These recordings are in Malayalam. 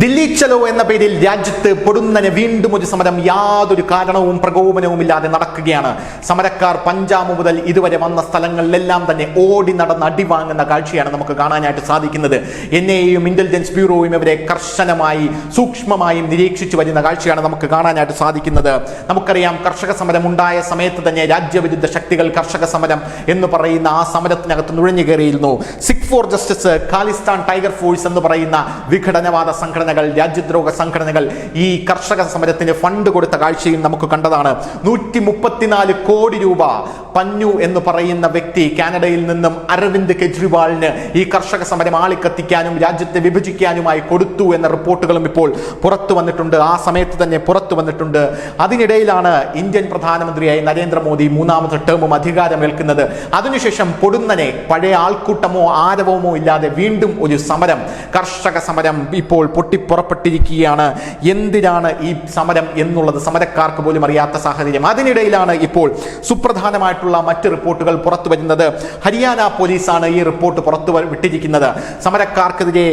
ദില്ലി ചലോ എന്ന പേരിൽ രാജ്യത്ത് പൊടുന്നനെ വീണ്ടും ഒരു സമരം യാതൊരു കാരണവും പ്രകോപനവുമില്ലാതെ നടക്കുകയാണ്. സമരക്കാർ പഞ്ചാബ് മുതൽ ഇതുവരെ വന്ന സ്ഥലങ്ങളിലെല്ലാം തന്നെ ഓടി നടന്ന് അടിവാങ്ങുന്ന കാഴ്ചയാണ് നമുക്ക് കാണാനായിട്ട് സാധിക്കുന്നത്. NIA-യും ഇന്റലിജൻസ് ബ്യൂറോയും ഇവരെ കർശനമായി സൂക്ഷ്മമായും നിരീക്ഷിച്ചു വരുന്ന കാഴ്ചയാണ് നമുക്ക് കാണാനായിട്ട് സാധിക്കുന്നത്. നമുക്കറിയാം, കർഷക സമരം ഉണ്ടായ സമയത്ത് തന്നെ രാജ്യവിരുദ്ധ ശക്തികൾ കർഷക സമരം എന്ന് പറയുന്ന ആ സമരത്തിനകത്ത് നുഴഞ്ഞു കയറിയിരുന്നു. Sikh four justice, Khalistan tiger force എന്ന് പറയുന്ന വിഘടനവാദ സംഘടനകൾ, രാജ്യദ്രോഹ സംഘടനകൾ ഈ കർഷക സമരത്തിന് ഫണ്ട് കൊടുത്ത കാഴ്ചയും നമുക്ക് കണ്ടതാണ്. 134 കോടി രൂപ പന്നു എന്ന് പറയുന്ന വ്യക്തി കാനഡയിൽ നിന്നും അരവിന്ദ് കെജ്രിവാളിന് ഈ കർഷക സമരം ആളിക്കത്തിക്കാനും രാജ്യത്തെ വിഭജിക്കാനുമായി കൊടുത്തു എന്ന റിപ്പോർട്ടുകളും ഇപ്പോൾ പുറത്തു വന്നിട്ടുണ്ട്. ആ സമയത്ത് തന്നെ പുറത്തു വന്നിട്ടുണ്ട്. അതിനിടയിലാണ് ഇന്ത്യൻ പ്രധാനമന്ത്രിയായി നരേന്ദ്രമോദി മൂന്നാമത്തെ ടേമും അധികാരമേൽക്കുന്നത്. അതിനുശേഷം പൊടുന്നനെ പഴയ ആൾക്കൂട്ടമോ ആരവമോ ഇല്ലാതെ വീണ്ടും ഒരു സമരം, കർഷക സമരം ഇപ്പോൾ പൊട്ടിപ്പുറപ്പെട്ടിരിക്കുകയാണ്. എന്തിനാണ് ഈ സമരം എന്നുള്ളത് സമരക്കാർക്ക് പോലും അറിയാത്ത സാഹചര്യം. അതിനിടയിലാണ് ഇപ്പോൾ സുപ്രധാനമായിട്ടുള്ള മറ്റ് റിപ്പോർട്ടുകൾ പുറത്തു വരുന്നത്. ഹരിയാന പോലീസാണ് ഈ റിപ്പോർട്ട് പുറത്തു വിട്ടിരിക്കുന്നത്. സമരക്കാർക്കെതിരെ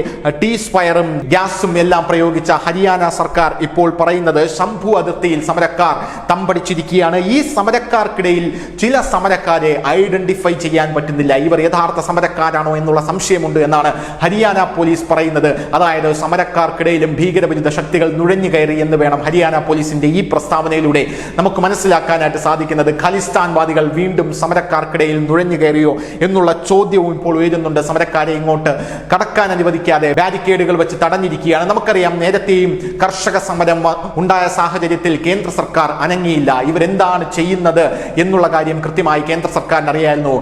ടീസ്ഫയറും ഗ്യാസും എല്ലാം പ്രയോഗിച്ച ഹരിയാന സർക്കാർ ഇപ്പോൾ പറയുന്നത് ശംഭു അതിർത്തിയിൽ സമരക്കാർ തമ്പടിച്ചിരിക്കുകയാണ്. ഈ സമരക്കാർക്കിടയിൽ ചില സമരക്കാരെ ഐഡന്റിഫൈ ചെയ്യാൻ പറ്റുന്നില്ല. ഇവർ യഥാർത്ഥ സമരക്കാരാണോ എന്നുള്ള സംശയമുണ്ട് എന്നാണ് ഹരിയാന പോലീസ് പറയുന്നത്. അതായത് സമരക്കാർക്കിടയിലും ഭീകരവിരുദ്ധ ശക്തികൾ നുഴഞ്ഞു കയറി എന്ന് വേണം ഹരിയാന പോലീസിന്റെ ഈ പ്രസ്താവനയിലൂടെ നമുക്ക് മനസ്സിലാക്കാനായിട്ട് സാധിക്കുന്നത്. ഖലിസ്ഥാൻവാദികൾ വീണ്ടും സമരക്കാർക്കിടയിൽ നുഴഞ്ഞു കയറിയോ എന്നുള്ള ചോദ്യവും ഇപ്പോൾ ഉയരുന്നുണ്ട്. സമരക്കാരെ ഇങ്ങോട്ട് കടക്കാൻ അനുവദിക്കാതെ ബാരിക്കേഡുകൾ വെച്ച് തടഞ്ഞിരിക്കുകയാണ്. നമുക്കറിയാം, നേരത്തെയും കർഷക സമരം ഉണ്ടായ സാഹചര്യത്തിൽ കേന്ദ്ര സർക്കാർ അനങ്ങിയില്ല. ഇവരെന്താണ് ചെയ്യുന്നത് എന്നുള്ള കാര്യം കൃത്യമായി കേന്ദ്ര സർക്കാരിന് അറിയായിരുന്നു.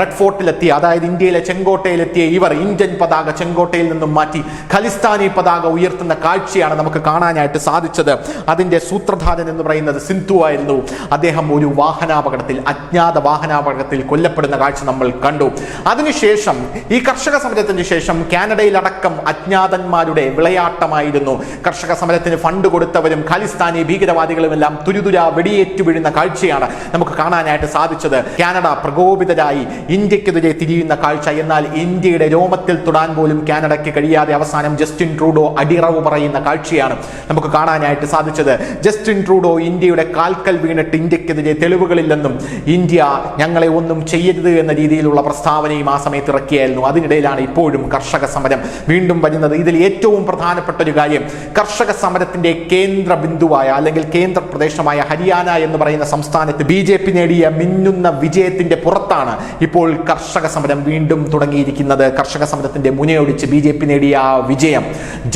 റെഡ് ഫോർട്ടിലെത്തിയ, അതായത് ഇന്ത്യയിലെ ചെങ്കോട്ടയിലെത്തിയ ഇവർ ഇന്ത്യൻ പതാക ചെങ്കോട്ടയിൽ നിന്നും മാറ്റി ഖലിസ്ഥാനി പതാക ഉയർത്തുന്ന കാഴ്ചയാണ് നമുക്ക് കാണാനായിട്ട് സാധിച്ചത്. അതിന്റെ സൂത്രധാരൻ എന്ന് പറയുന്നത് സിന്ധു ആയിരുന്നു. അദ്ദേഹം ഒരു വാഹനാപകടത്തിൽ, അജ്ഞാത വാഹനാപകടത്തിൽ കൊല്ലപ്പെടുന്ന കാഴ്ച നമ്മൾ കണ്ടു. അതിനുശേഷം ഈ കർഷക സമരത്തിന് ശേഷം കാനഡയിലടക്കം അജ്ഞാതന്മാരുടെ വിളയാട്ടമായിരുന്നു. കർഷക സമരത്തിന് ഫണ്ട് കൊടുത്തവരും ഖലിസ്ഥാനി ഭീകരവാദികളുമെല്ലാം തുരുതുര വെടിയേറ്റു വീഴുന്ന കാഴ്ചയാണ് നമുക്ക് കാണാനായിട്ട് സാധിച്ചത്. കാനഡ പ്രകോപിതരായി ഇന്ത്യക്കെതിരെ തിരിയുന്ന കാഴ്ച. എന്നാൽ ഇന്ത്യയുടെ രോമത്തിൽ തൊടാൻ പോലും കാനഡയ്ക്ക് കഴിയാതെ അവസാനം ജസ്റ്റിൻ ട്രൂഡോ അടിയറവ് പറയുന്ന കാഴ്ചയാണ് നമുക്ക് കാണാനായിട്ട് സാധിച്ചത്. ജസ്റ്റിൻ ട്രൂഡോ ഇന്ത്യയുടെ കാൽക്കൽ വീണിട്ട് ഇന്ത്യക്കെതിരെ തെളിവുകളില്ലെന്നും ഇന്ത്യ ഞങ്ങളെ ഒന്നും ചെയ്യരുത് എന്ന രീതിയിലുള്ള പ്രസ്താവനയും ആ സമയത്ത് ഇറക്കിയായിരുന്നു. അതിനിടയിലാണ് ഇപ്പോഴും കർഷക സമരം വീണ്ടും വരുന്നത്. ഇതിൽ ഏറ്റവും പ്രധാനപ്പെട്ട ഒരു കാര്യം, കർഷക സമരത്തിന്റെ കേന്ദ്ര ബിന്ദുവായ അല്ലെങ്കിൽ കേന്ദ്ര പ്രദേശമായ ഹരിയാന എന്ന് പറയുന്ന സംസ്ഥാനത്ത് BJP നേടിയ മിന്നുന്ന വിജയത്തിന്റെ പുറത്താണ് ഇപ്പോൾ കർഷക സമരം വീണ്ടും തുടങ്ങിയിരിക്കുന്നത്. കർഷക സമരത്തിന്റെ മുനയൊടിച്ച് BJP നേടിയ ആ വിജയം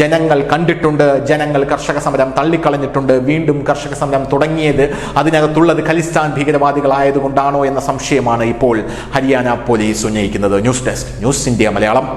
ജനങ്ങൾ കണ്ടിട്ടുണ്ട്. ജനങ്ങൾ കർഷക സമരം തള്ളിക്കളഞ്ഞിട്ടുണ്ട്. വീണ്ടും കർഷക സമരം തുടങ്ങിയത് അതിനകത്തുള്ളത് ഖലിസ്ഥാൻ ഭീകരവാദികളായതുകൊണ്ടാണോ എന്ന സംശയമാണ് ഇപ്പോൾ ഹരിയാന പോലീസ് ഉന്നയിക്കുന്നത്. News desk, news India Malayalam.